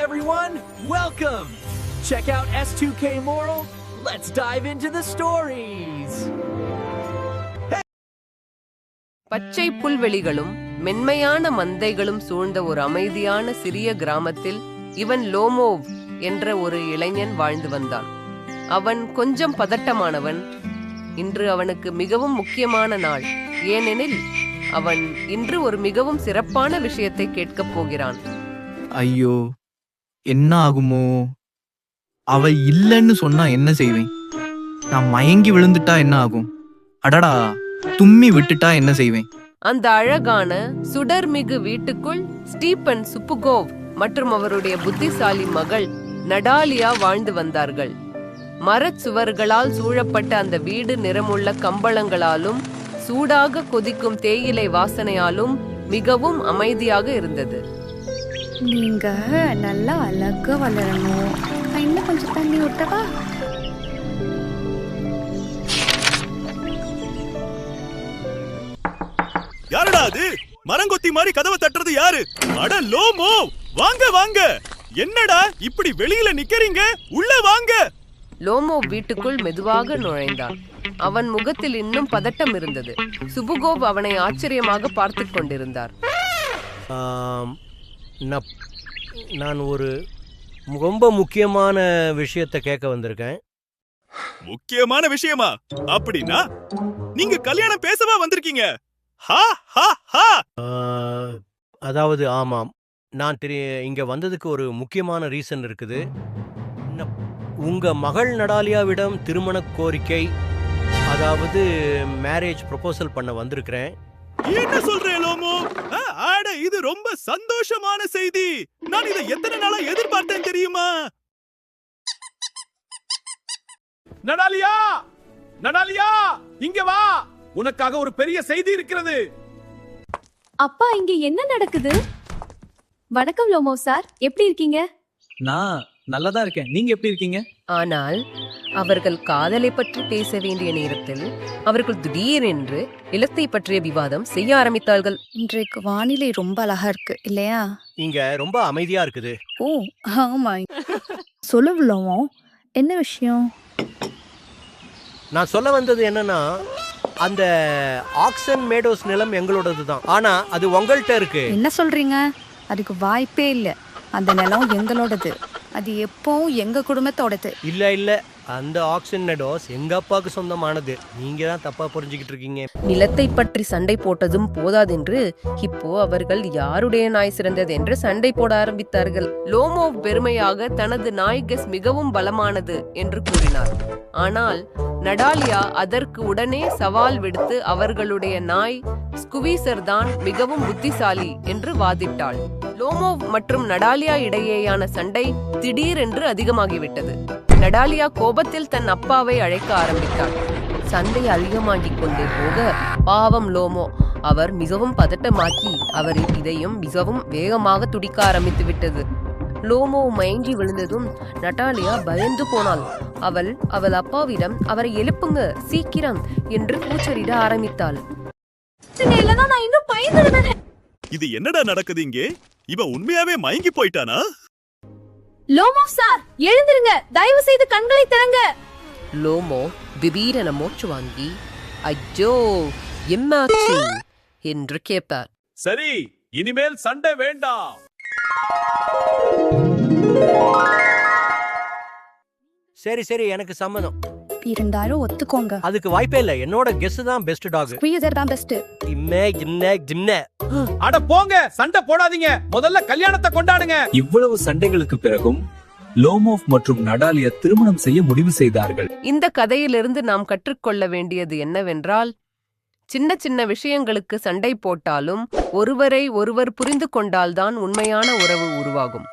everyone! Welcome! Check out S2K Moral. Let's dive into the stories! பச்சை புல்வெளிகளும் மென்மையான மந்தைகளும் சூழ்ந்த ஒரு அமைதியான சிறிய கிராமத்தில் இவன் லோமோவ் என்ற ஒரு இளைஞன் வாழ்ந்து வந்தான். அவன் கொஞ்சம் பதட்டமானவன். இன்று அவனுக்கு மிகவும் முக்கியமான நாள். ஏனெனில் அவன் இன்று ஒரு மிகவும் சிறப்பான விஷயத்தை கேட்கப் போகிறான். ஐயோ, என்ன ஆகுமோ? அவ இல்லைன்னு சொன்னா என்ன செய்வேன்? நான் மயங்கி விழுந்துட்டா என்ன ஆகும்? அடடா, தும்மி விட்டுட்டா என்ன செய்வேன்? அந்த அழகான சுடர்மிகு வீட்டுக்குள் ஸ்டீபன் சுப்புகோவ் மற்றும் அவருடைய புத்திசாலி மகள் நடாலியா வாழ்ந்து வந்தார்கள். மரச் சுவர்களால் சூழப்பட்ட அந்த வீடு நிறமுள்ள கம்பளங்களாலும் சூடாக கொதிக்கும் தேயிலை வாசனையாலும் மிகவும் அமைதியாக இருந்தது. நீங்க நல்லா அழகா வளரணும். இன்னும் கொஞ்சம் தண்ணி விட்டவா? யாருடா அது? மரங்கொத்தி மாதிரி கதவை தட்டுறது யாரு? அட லோமோ, வாங்க வாங்க. என்னடா இப்படி வெளியில நிக்கிறீங்க? உள்ள வாங்க. லோமோ வீட்டுக்குள் மெதுவாக நுழைந்தான். அவன் முகத்தில் இன்னும் பதட்டம் இருந்தது. சுபுகோவ் அவனை ஆச்சரியமாக பார்த்து கொண்டிருந்தார். நான் ஒரு ரொம்ப முக்கியமான விஷயத்தை கேட்க வந்திருக்கேன். முக்கியமான விஷயமா? அப்படின்னா நீங்க கல்யாணம் பேசவா வந்திருக்கீங்க? ஹா ஹா ஹா. அதாவது ஆமாம், நான் இங்க வந்ததுக்கு ஒரு முக்கியமான ரீசன் இருக்குது. உங்க மகள் நடாலியாவிடம் திருமண கோரிக்கை, அதாவது மேரேஜ் ப்ரொபோசல் பண்ண வந்திருக்கிறேன். என்ன சொல்றேன் லோமோ? ஆட, இது ரொம்ப சந்தோஷமான செய்தி. நான் இதை எத்தனை நாளா எதிர்பார்த்தேன் தெரியுமா? நடாலியா, நடாலியா, இங்க வா. உனக்காக ஒரு பெரிய செய்தி இருக்கிறது. அப்பா, இங்க என்ன நடக்குது? வணக்கம் லோமோ சார், எப்படி இருக்கீங்க? நான் நல்லதா இருக்கேன். நீங்க எப்படி இருக்கீங்க? ஆனால் அவர்கள் காதலை பற்றி பேச வேண்டிய நேரத்தில் அவர்கள் திடீரென்று நிலத்தை பற்றிய விவாதம் செய்ய ஆரம்பித்தார்கள். இன்றைக்கு வானிலை ரொம்ப அழகா இருக்கு இல்லையா? இங்க ரொம்ப அமைதியா இருக்குது. ஓ ஆமா. சொல்லுவோம், என்ன விஷயம்? நான் சொல்ல வந்தது என்னன்னா, அந்த ஆக்சன் மேடோஸ் நிலம் எங்களோடது தான். ஆனா அது உங்கள்கிட்ட இருக்கு. என்ன சொல்றீங்க? அதுக்கு வாய்ப்பே இல்ல. அந்த நிலம் எங்களோடது. அது எப்பவும் எங்க குடும்பத்தோடது. இல்ல, அந்த ஆக்சன் மெடோஸ் எங்க அப்பாவுக்கு சொந்தமானது. நீங்க தான் தப்பா புரிஞ்சுக்கிட்டு இருக்கீங்க. நிலத்தை பற்றி சண்டை போட்டதும் போதாதென்று இப்போ அவர்கள் யாருடைய நாய் சிறந்தது என்று சண்டை போட ஆரம்பித்தார்கள். லோமோவ் பெருமையாக தனது நாய் கெஸ் மிகவும் பலமானது என்று கூறினார். ஆனால் நடாலியா அதற்கு உடனே சவால் விடுத்து அவர்களுடைய நாய் ஸ்குவீசர் தான் மிகவும் புத்திசாலி என்று வாதிட்டாள். லோமோவ் மற்றும் நடாலியா இடையேயான சண்டை திடீரென்று அதிகமாகிவிட்டது. நடாலியா கோபத்தில் தன் அப்பாவை அழைக்க ஆரம்பித்தார். சண்டை அதிகமாகிக் கொண்டே போக பாவம் லோமோ, அவர் மிகவும் பதட்டமாக்கி அவரின் இதயம் மிகவும் வேகமாக துடிக்க ஆரம்பித்து விட்டது. லோமோ மயங்கி விழுந்ததும் நடாலியா பயந்து போனாள். அவள் அப்பாவிடம் அவரை எழுப்புங்க சீக்கிரம் என்று கூச்சலிட ஆரம்பித்தாள். இது என்னடா நடக்குது இங்கே? இவன் உண்மையாவே மயங்கி போயிட்டானா? லோமோ சார், எழுந்திருங்க, தயவு செய்து கண்களை திறங்க. லோமோ திடீரென மூச்சு வாங்கி ஐயோ என்னாச்சு என்று கேட்பார். சரி, இனிமேல் சண்டை வேண்டாம். சரி, எனக்கு சம்மதம். இருந்தாலும் ஒத்துக்கோங்க. அதுக்கு வாய்ப்பே இல்ல. என்னோட கெஸ் தான் பெஸ்ட் டாக். ஸ்குவீசர் தான் பெஸ்ட். அட போங்க, சண்டை போடாதீங்க. முதல்ல கல்யாணத்தை கொண்டாடுங்க. இவ்வளவு சண்டைகளுக்கு பிறகும் லோமோவ் மற்றும் நடாலியா திருமணம் செய்ய முடிவு செய்தார்கள். இந்த கதையிலிருந்து நாம் கற்றுக்கொள்ள வேண்டியது என்னவென்றால், சின்ன சின்ன விஷயங்களுக்கு சண்டை போட்டாலும் ஒருவரை ஒருவர் புரிந்து கொண்டால்தான் உண்மையான உறவு உருவாகும்.